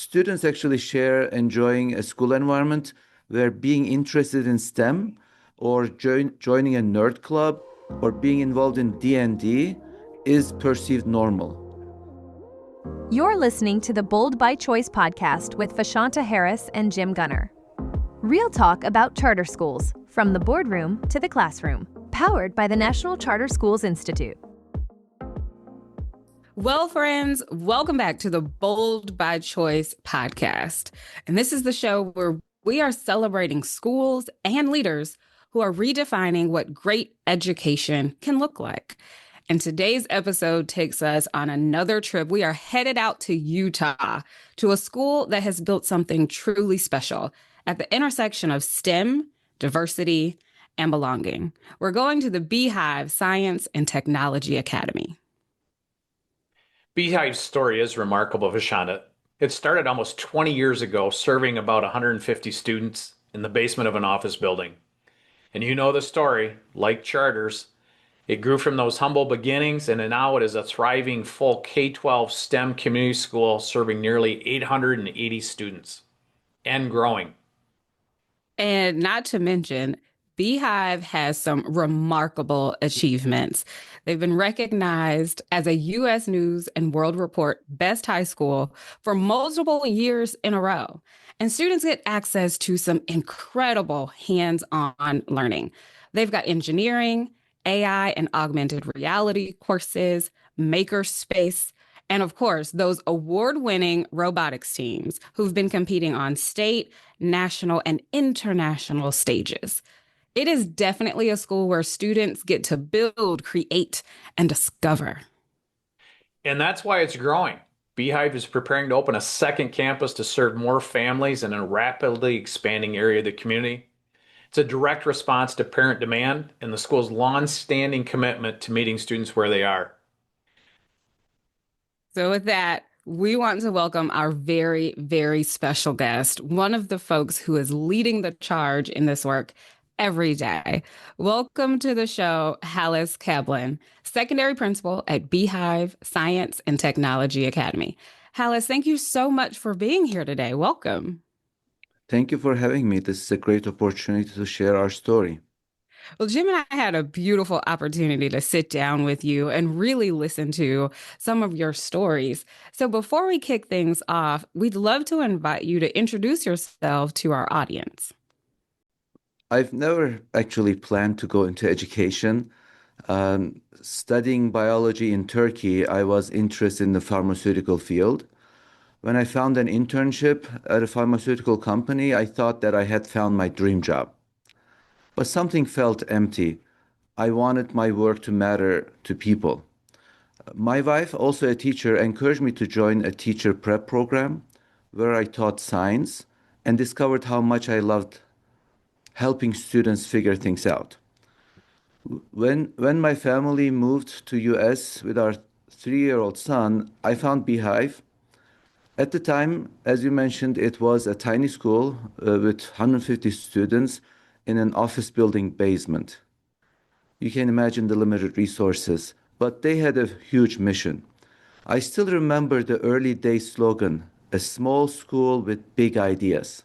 students actually share enjoying a school environment where being interested in STEM or joining a nerd club or being involved in D&D is perceived normal. You're listening to the Bold by Choice podcast with Vashanta Harris and Jim Gunner. Real talk about charter schools, from the boardroom to the classroom, powered by the National Charter Schools Institute. Well, friends, welcome back to the Bold by Choice podcast. And this is the show where we are celebrating schools and leaders who are redefining what great education can look like. And today's episode takes us on another trip. We are headed out to Utah, to a school that has built something truly special at the intersection of STEM, diversity, and belonging. We're going to the Beehive Science and Technology Academy. Beehive's story is remarkable, Vashanta. It started almost 20 years ago, serving about 150 students in the basement of an office building. And you know the story, like Charters, it grew from those humble beginnings, and now it is a thriving full K-12 STEM community school serving nearly 880 students and growing. And not to mention, Beehive has some remarkable achievements. They've been recognized as a U.S. News and World Report Best High School for multiple years in a row. And students get access to some incredible hands-on learning. They've got engineering, AI and augmented reality courses, makerspace, and of course, those award-winning robotics teams who've been competing on state, national, and international stages. It is definitely a school where students get to build, create, and discover. And that's why it's growing. Beehive is preparing to open a second campus to serve more families in a rapidly expanding area of the community. It's a direct response to parent demand and the school's long-standing commitment to meeting students where they are. So with that, we want to welcome our very, very special guest, one of the folks who is leading the charge in this work every day. Welcome to the show, Halis Kablin, secondary principal at Beehive Science and Technology Academy. Halis, thank you so much for being here today. Welcome. Thank you for having me. This is a great opportunity to share our story. Well, Jim and I had a beautiful opportunity to sit down with you and really listen to some of your stories. So before we kick things off, we'd love to invite you to introduce yourself to our audience. I've never actually planned to go into education. Studying biology in Turkey, I was interested in the pharmaceutical field. When I found an internship at a pharmaceutical company, I thought that I had found my dream job. But something felt empty. I wanted my work to matter to people. My wife, also a teacher, encouraged me to join a teacher prep program where I taught science and discovered how much I loved helping students figure things out. When my family moved to US with our 3-year-old son, I found Beehive. At the time, as you mentioned, it was a tiny school with 150 students in an office building basement. You can imagine the limited resources, but they had a huge mission. I still remember the early day slogan, a small school with big ideas.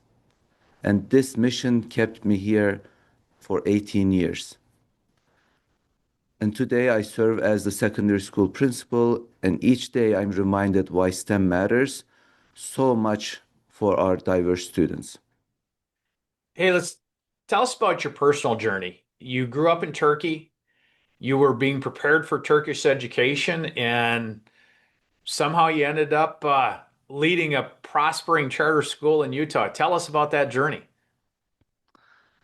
And this mission kept me here for 18 years. And today I serve as the secondary school principal, and each day I'm reminded why STEM matters so much for our diverse students. Hey, let's tell us about your personal journey. You grew up in Turkey. You were being prepared for Turkish education, and somehow you ended up leading a prospering charter school in Utah. Tell us about that journey.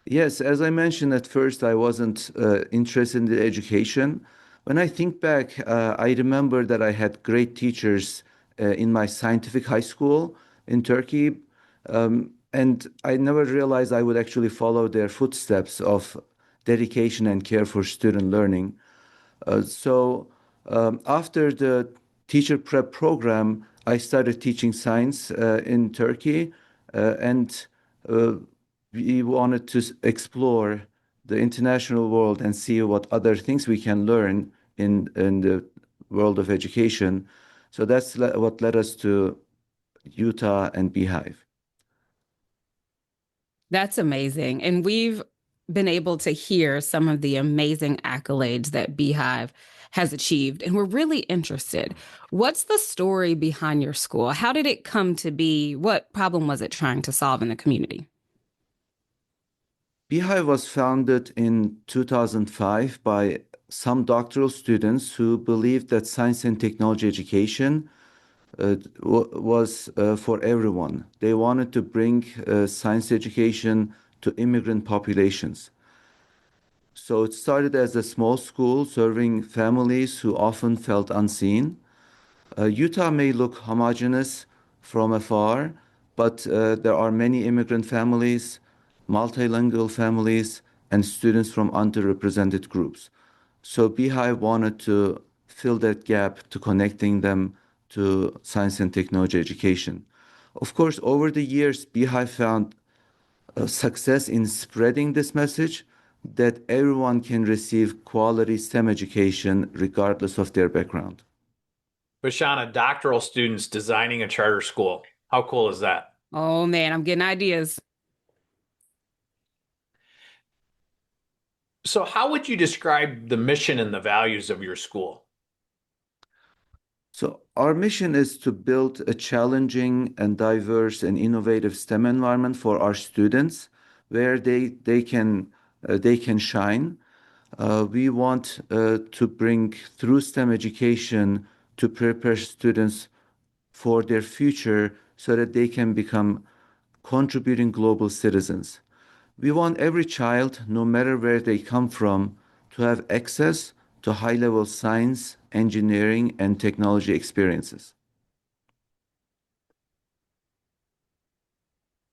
Yes, as I mentioned at first, I wasn't interested in the education. When I think back, I remember that I had great teachers in my scientific high school in Turkey, and I never realized I would actually follow their footsteps of dedication and care for student learning. After the teacher prep program, I started teaching science in Turkey, and we wanted to explore the international world and see what other things we can learn in the world of education. So that's what led us to Utah, and Beehive. That's amazing. And we've been able to hear some of the amazing accolades that Beehive has achieved. And we're really interested. What's the story behind your school? How did it come to be? What problem was it trying to solve in the community? Beehive was founded in 2005 by some doctoral students who believed that science and technology education was for everyone. They wanted to bring science education to immigrant populations. So it started as a small school serving families who often felt unseen. Utah may look homogeneous from afar, but there are many immigrant families, multilingual families, and students from underrepresented groups. So Beehive wanted to fill that gap to connecting them to science and technology education. Of course, over the years, Beehive found success in spreading this message that everyone can receive quality STEM education regardless of their background. Vashana, doctoral students designing a charter school. How cool is that? Oh man, I'm getting ideas. So, how would you describe the mission and the values of your school? So, our mission is to build a challenging and diverse and innovative STEM environment for our students where they can shine. We want to bring through STEM education to prepare students for their future so that they can become contributing global citizens. We want every child, no matter where they come from, to have access to high level science, engineering, and technology experiences.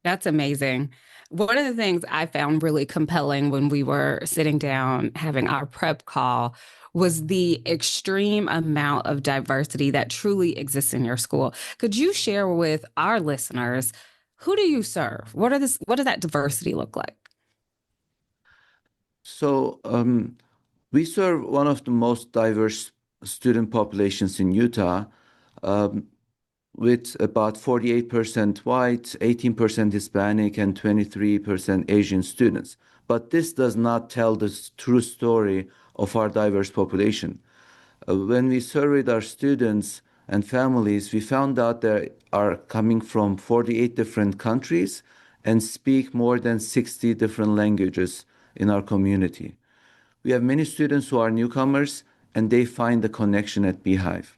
That's amazing. One of the things I found really compelling when we were sitting down having our prep call was the extreme amount of diversity that truly exists in your school. Could you share with our listeners, who do you serve? What does that diversity look like? So, we serve one of the most diverse student populations in Utah, um, with about 48% white, 18% Hispanic, and 23% Asian students. But this does not tell the true story of our diverse population. When we surveyed our students and families, we found out they are coming from 48 different countries and speak more than 60 different languages in our community. We have many students who are newcomers and they find the connection at Beehive.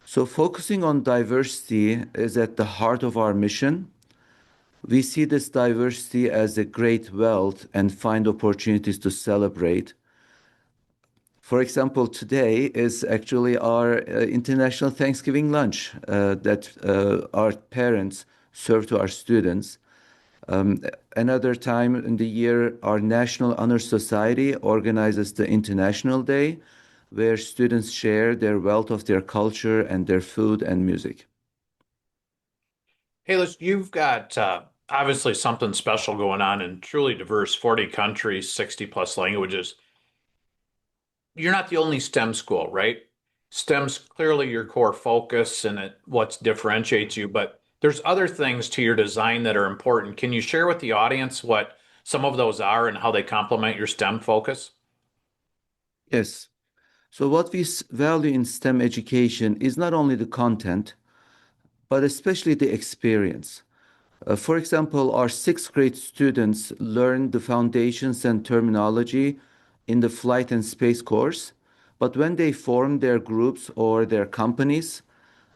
So, focusing on diversity is at the heart of our mission. We see this diversity as a great wealth and find opportunities to celebrate. For example, today is actually our International Thanksgiving lunch that our parents serve to our students. Um, Another time in the year, our National Honor Society organizes the International Day, where students share their wealth of their culture and their food and music. Halis, you've got obviously something special going on in truly diverse 40 countries, 60 plus languages. You're not the only STEM school, right? STEM's clearly your core focus and what differentiates you, but there's other things to your design that are important. Can you share with the audience what some of those are and how they complement your STEM focus? Yes. So, what we value in STEM education is not only the content, but especially the experience. For example, our sixth grade students learn the foundations and terminology in the flight and space course, but when they form their groups or their companies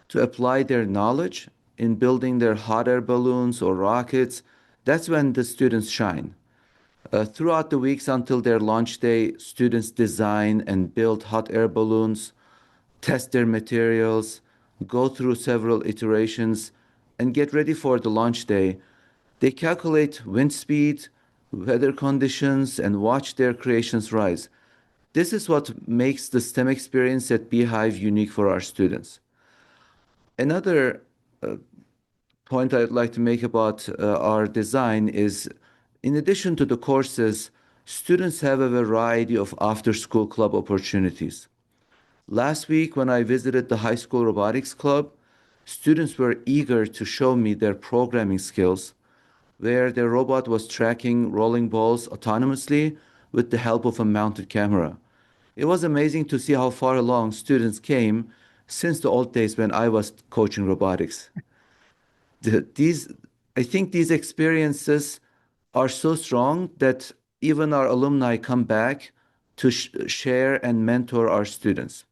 to apply their knowledge in building their hot air balloons or rockets, that's when the students shine. Throughout the weeks until their launch day, students design and build hot air balloons, test their materials, go through several iterations, and get ready for the launch day. They calculate wind speed, weather conditions, and watch their creations rise. This is what makes the STEM experience at Beehive unique for our students. Another point I'd like to make about our design is in addition to the courses, students have a variety of after school club opportunities. Last week, when I visited the high school robotics club, Students were eager to show me their programming skills, where their robot was tracking rolling balls autonomously with the help of a mounted camera. It was amazing to see how far along students came since the old days when I was coaching robotics. These, I think these experiences are so strong that even our alumni come back to share and mentor our students.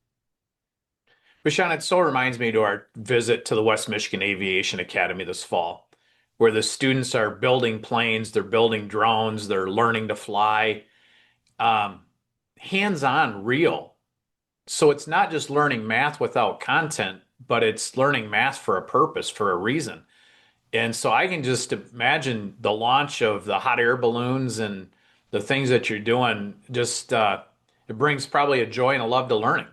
Bashan, it so reminds me to our visit to the West Michigan Aviation Academy this fall, where the students are building planes, they're building drones, they're learning to fly, um, hands-on, real. So it's not just learning math without content, but it's learning math for a purpose, for a reason. And so I can just imagine the launch of the hot air balloons and the things that you're doing. Just it brings probably a joy and a love to learning.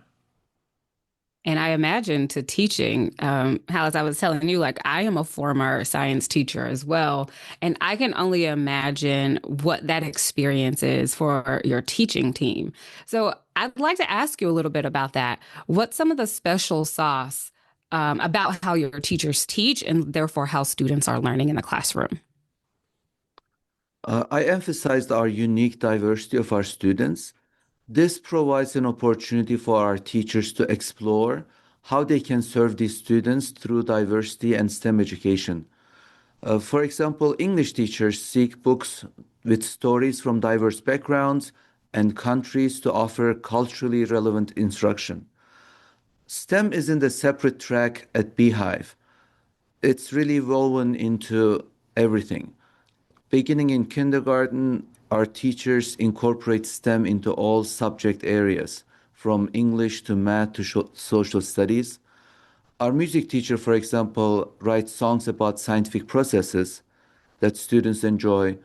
And I imagine to teaching, Halis, I was telling you, like, I am a former science teacher as well. And I can only imagine what that experience is for your teaching team. So I'd like to ask you a little bit about that. What's some of the special sauce about how your teachers teach and therefore how students are learning in the classroom? I emphasized our unique diversity of our students. This provides an opportunity for our teachers to explore how they can serve these students through diversity and STEM education. For example, English teachers seek books with stories from diverse backgrounds and countries to offer culturally relevant instruction. STEM isn't a separate track at Beehive. It's really woven into everything. Beginning in kindergarten, our teachers incorporate STEM into all subject areas, from English to math to social studies. Our music teacher, for example, writes songs about scientific processes that students enjoy.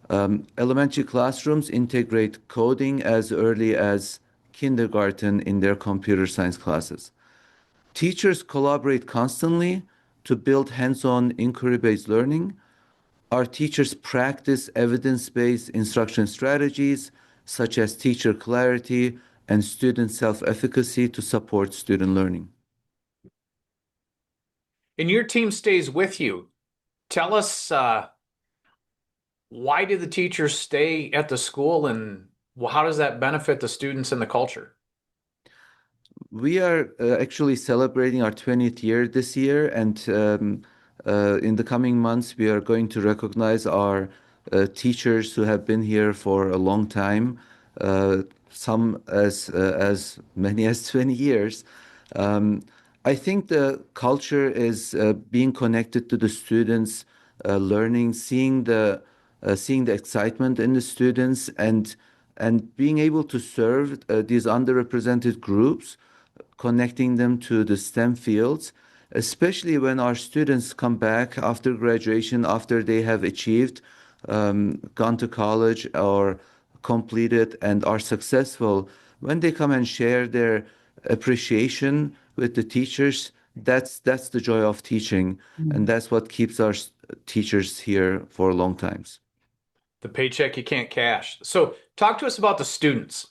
Elementary classrooms integrate coding as early as kindergarten in their computer science classes. Teachers collaborate constantly to build hands-on inquiry-based learning. Our teachers practice evidence-based instruction strategies such as teacher clarity and student self-efficacy to support student learning. And your team stays with you. Tell us why do the teachers stay at the school and how does that benefit the students and the culture? We are actually celebrating our 20th year this year, and in the coming months, we are going to recognize our teachers who have been here for a long time, some as many as 20 years. Um, I think the culture is being connected to the students, learning, seeing the excitement in the students, and being able to serve these underrepresented groups, connecting them to the STEM fields, especially when our students come back after graduation, after they have achieved, gone to college or completed and are successful. When they come and share their appreciation with the teachers, that's the joy of teaching, and that's what keeps our teachers here for long times. The paycheck you can't cash. So, talk to us about the students.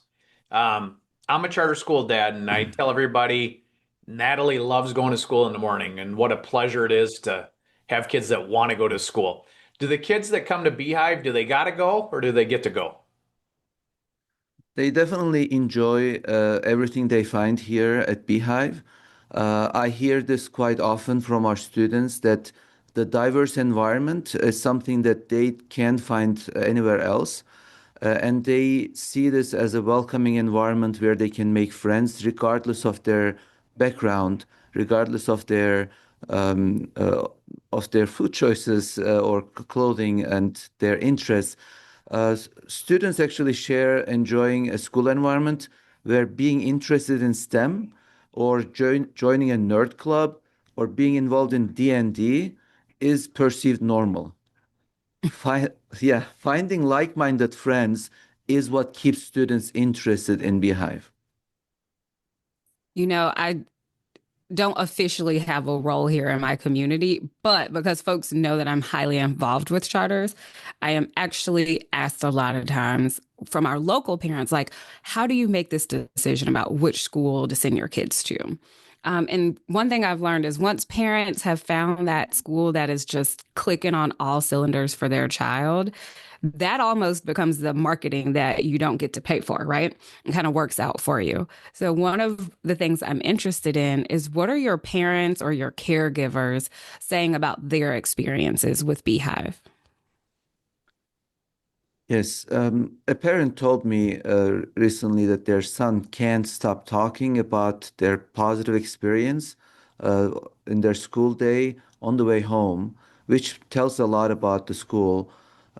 I'm a charter school dad, and I tell everybody Natalie loves going to school in the morning, and what a pleasure it is to have kids that want to go to school. Do the kids that come to Beehive, do they got to go or do they get to go? They definitely enjoy everything they find here at Beehive. I hear this quite often from our students that the diverse environment is something that they can't find anywhere else. And they see this as a welcoming environment where they can make friends regardless of their background, regardless um, uh, of their food choices or clothing and their interests. Students actually share enjoying a school environment where being interested in STEM or joining a nerd club or being involved in D&D is perceived normal. Fi yeah, finding like-minded friends is what keeps students interested in Beehive. You know, I don't officially have a role here in my community, but because folks know that I'm highly involved with charters, I am actually asked a lot of times from our local parents, like, how do you make this decision about which school to send your kids to? And one thing I've learned is once parents have found that school that is just clicking on all cylinders for their child, that almost becomes the marketing that you don't get to pay for, right? It kind of works out for you. So, one of the things I'm interested in is what are your parents or your caregivers saying about their experiences with Beehive? Yes, a parent told me recently that their son can't stop talking about their positive experience uh, in their school day on the way home, which tells a lot about the school.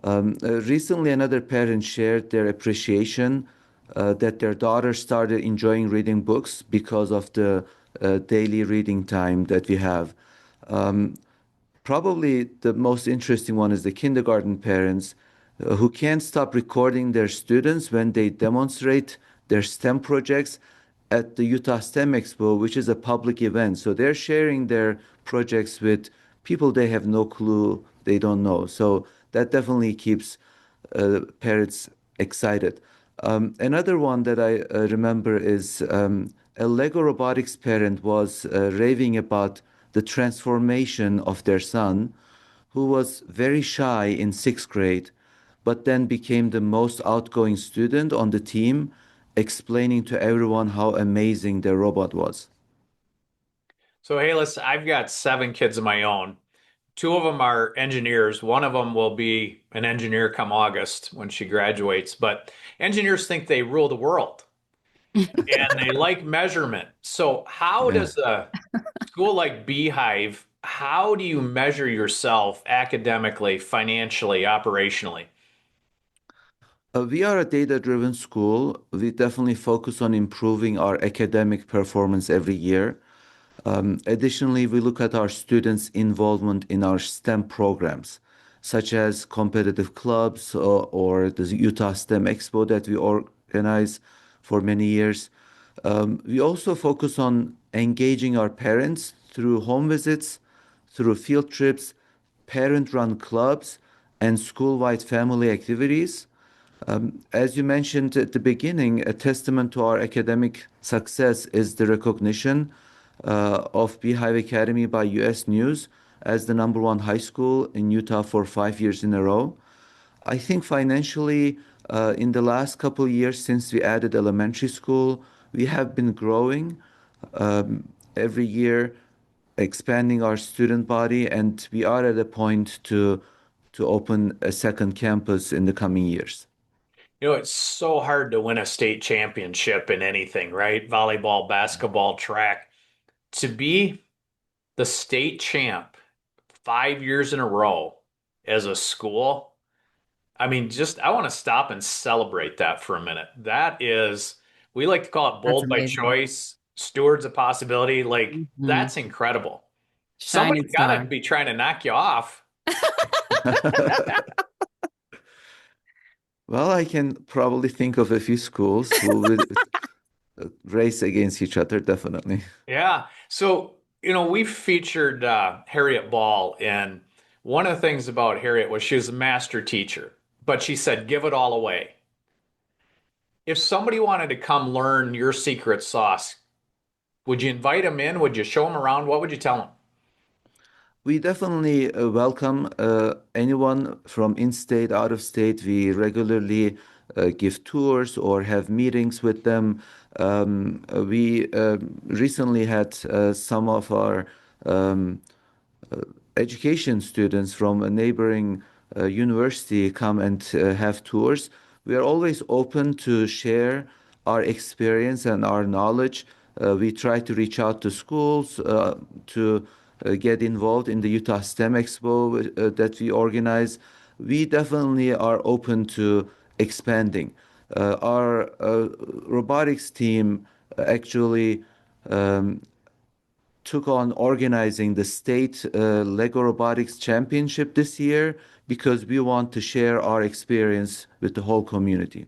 Recently, another parent shared their appreciation that their daughter started enjoying reading books because of the daily reading time that we have. Um, Probably the most interesting one is the kindergarten parents who can't stop recording their students when they demonstrate their STEM projects at the Utah STEM Expo, which is a public event. So they're sharing their projects with people they have no clue, they don't know. So that definitely keeps parents excited. Another one that I remember is a Lego Robotics parent was raving about the transformation of their son, who was very shy in sixth grade, but then became the most outgoing student on the team, explaining to everyone how amazing their robot was. So, Halis, I've got 7 kids of my own. Two of them are engineers. One of them will be an engineer come August when she graduates. But engineers think they rule the world and they like measurement. So, how Yeah. does a school like Beehive, how do you measure yourself academically, financially, operationally? We are a data-driven school. We definitely focus on improving our academic performance every year. Additionally, we look at our students' involvement in our STEM programs, such as competitive clubs or the Utah STEM Expo that we organize for many years. We also focus on engaging our parents through home visits, through field trips, parent-run clubs, and school-wide family activities. As you mentioned at the beginning, a testament to our academic success is the recognition of Beehive Academy by US News as the number one high school in Utah for 5 years in a row. I think financially, in the last couple of years since we added elementary school, we have been growing every year, expanding our student body, and we are at a point to open a second campus in the coming years. You know, it's so hard to win a state championship in anything, right? Volleyball, basketball, track. To be the state champ 5 years in a row as a school, I mean, just I want to stop and celebrate that for a minute. That is, we like to call it That's bold by amazing. choice, stewards of possibility. Like, Mhm. that's incredible. Somebody Shining got to star. be trying to knock you off. Well, I can probably think of a few schools who would race against each other, definitely. Yeah. So, we featured Harriet Ball, and one of the things about Harriet was she was a master teacher, but she said, give it all away. If somebody wanted to come learn your secret sauce, would you invite them in? Would you show them around? What would you tell them? We definitely welcome anyone from in-state, out of state. We regularly give tours or have meetings with them. We recently had some of our um, education students from a neighboring university come and have tours. We are always open to share our experience and our knowledge. We try to reach out to schools to get involved in the Utah STEM Expo that we organize. We definitely are open to expanding. Our robotics team actually um, took on organizing the state Lego Robotics Championship this year because we want to share our experience with the whole community.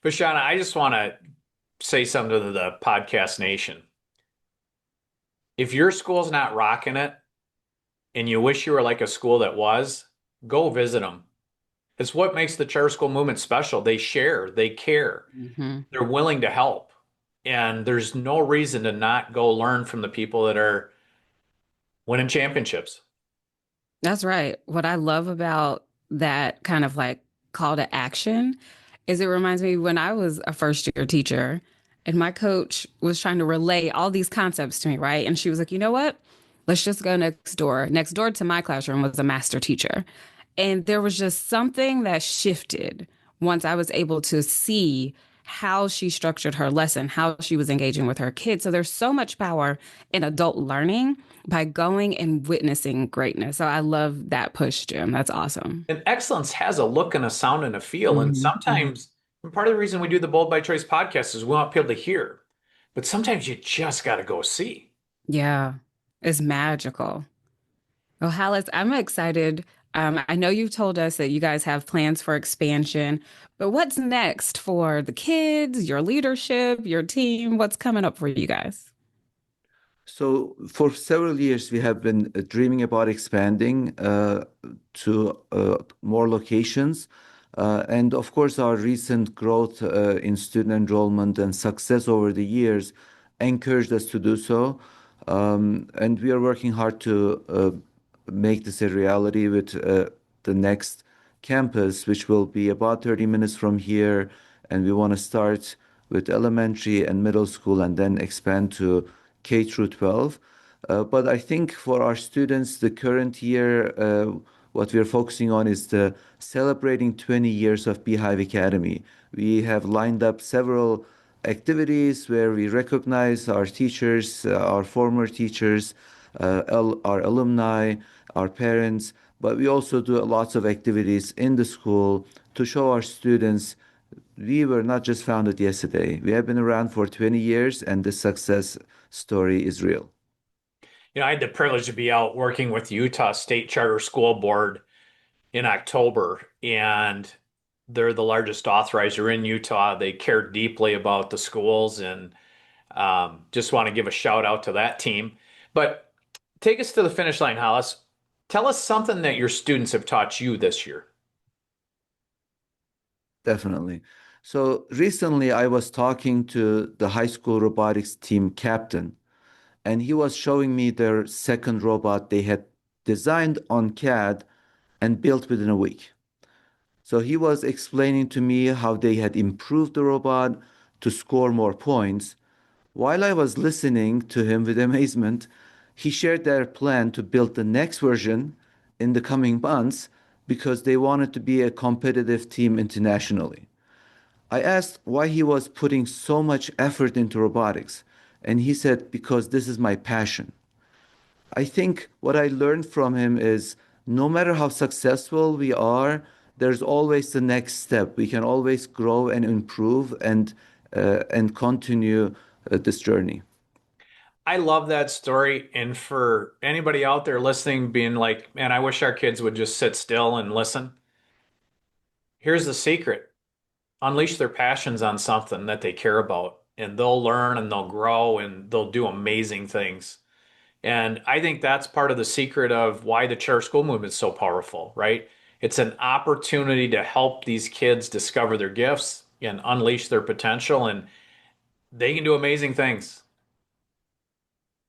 But Shauna, I just want to say something to the podcast nation. If your school's not rocking it and you wish you were like a school that was, go visit them. It's what makes the charter school movement special. They share, they care, Hmm. they're willing to help. And there's no reason to not go learn from the people that are winning championships. That's right. What I love about that kind of like call to action is it reminds me when I was a first year teacher and my coach was trying to relay all these concepts to me, right? And she was like, you know what? Let's just go next door. Next door to my classroom was a master teacher. And there was just something that shifted once I was able to see how she structured her lesson, how she was engaging with her kids. So there's so much power in adult learning by going and witnessing greatness. So I love that push, Jim. That's awesome. And excellence has a look and a sound and a feel. And Mhm. sometimes, and part of the reason we do the Bold by Choice podcast is we want people to hear, but sometimes you just got to go see. Yeah, it's magical. Well, Halis, I'm excited. I know you've told us that you guys have plans for expansion, but what's next for the kids, your leadership, your team? What's coming up for you guys? So for several years, we have been dreaming about expanding to more locations. And of course, our recent growth in student enrollment and success over the years encouraged us to do so. And we are working hard to make this a reality with the next campus, which will be about 30 minutes from here. And we want to start with elementary and middle school and then expand to K through 12. But I think for our students, the current year, what we're focusing on is the celebrating 20 years of Beehive Academy. We have lined up several activities where we recognize our teachers, our former teachers, our alumni, our parents, but we also do lots of activities in the school to show our students we were not just founded yesterday. We have been around for 20 years, and the success story is real. I had the privilege to be out working with Utah State Charter School Board in October, and they're the largest authorizer in Utah. They care deeply about the schools, and just want to give a shout out to that team. But take us to the finish line, Hollis. Tell us something that your students have taught you this year. Definitely. So recently, I was talking to the high school robotics team captain, and he was showing me their second robot they had designed on CAD and built within a week. So he was explaining to me how they had improved the robot to score more points. While I was listening to him with amazement, he shared their plan to build the next version in the coming months because they wanted to be a competitive team internationally. I asked why he was putting so much effort into robotics, and he said, because this is my passion. I think what I learned from him is no matter how successful we are, there's always the next step. We can always grow and improve and continue this journey. I love that story. And for anybody out there listening, being like, man, I wish our kids would just sit still and listen. Here's the secret: unleash their passions on something that they care about, and they'll learn and they'll grow and they'll do amazing things. And I think that's part of the secret of why the charter school movement is so powerful, right? It's an opportunity to help these kids discover their gifts and unleash their potential, and they can do amazing things.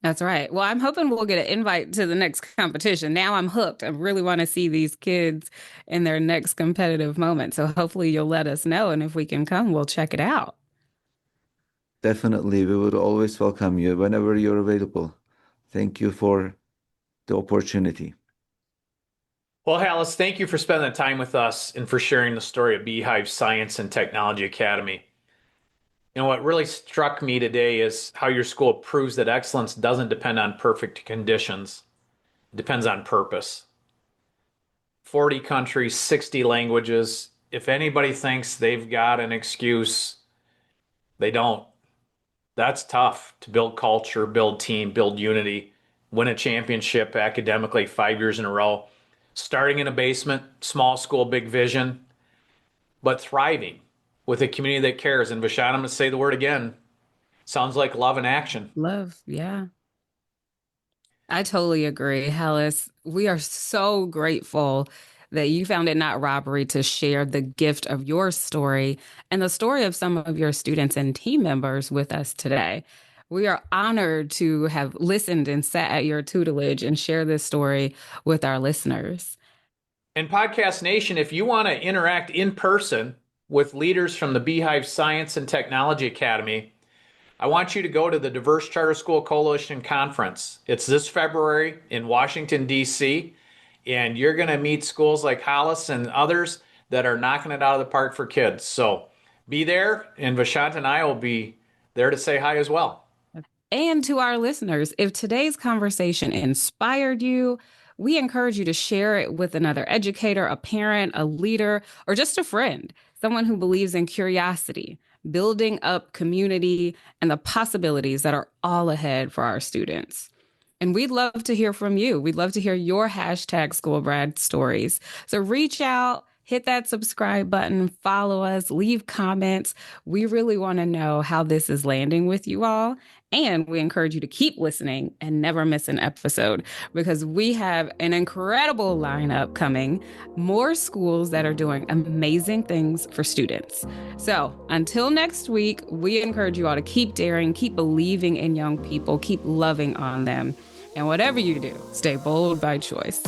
That's right. Well, I'm hoping we'll get an invite to the next competition. Now I'm hooked. I really want to see these kids in their next competitive moment. So hopefully you'll let us know. And if we can come, we'll check it out. Definitely, we would always welcome you whenever you're available. Thank you for the opportunity. Well, Halis, thank you for spending the time with us and for sharing the story of Beehive Science and Technology Academy. What really struck me today is how your school proves that excellence doesn't depend on perfect conditions. It depends on purpose. 40 countries, 60 languages. If anybody thinks they've got an excuse, they don't. That's tough to build culture, build team, build unity, win a championship academically 5 years in a row. Starting in a basement, small school, big vision, but thriving with a community that cares. And Vashon, I'm going to say the word again. Sounds like love in action. Love. Yeah. I totally agree, Hellis. We are so grateful that you found it not robbery to share the gift of your story and the story of some of your students and team members with us today. We are honored to have listened and sat at your tutelage and share this story with our listeners. And Podcast Nation, if you want to interact in person with leaders from the Beehive Science and Technology Academy, I want you to go to the Diverse Charter School Coalition Conference. It's this February in Washington, D.C., and you're going to meet schools like Halis and others that are knocking it out of the park for kids. So be there, and Vashant and I will be there to say hi as well. And to our listeners, if today's conversation inspired you, we encourage you to share it with another educator, a parent, a leader, or just a friend, someone who believes in curiosity, building up community, and the possibilities that are all ahead for our students. And we'd love to hear from you. We'd love to hear your hashtag SchoolBrad stories. So reach out, hit that subscribe button, follow us, leave comments. We really want to know how this is landing with you all. And we encourage you to keep listening and never miss an episode, because we have an incredible lineup coming, more schools that are doing amazing things for students. So until next week, we encourage you all to keep daring, keep believing in young people, keep loving on them. And whatever you do, stay bold by choice.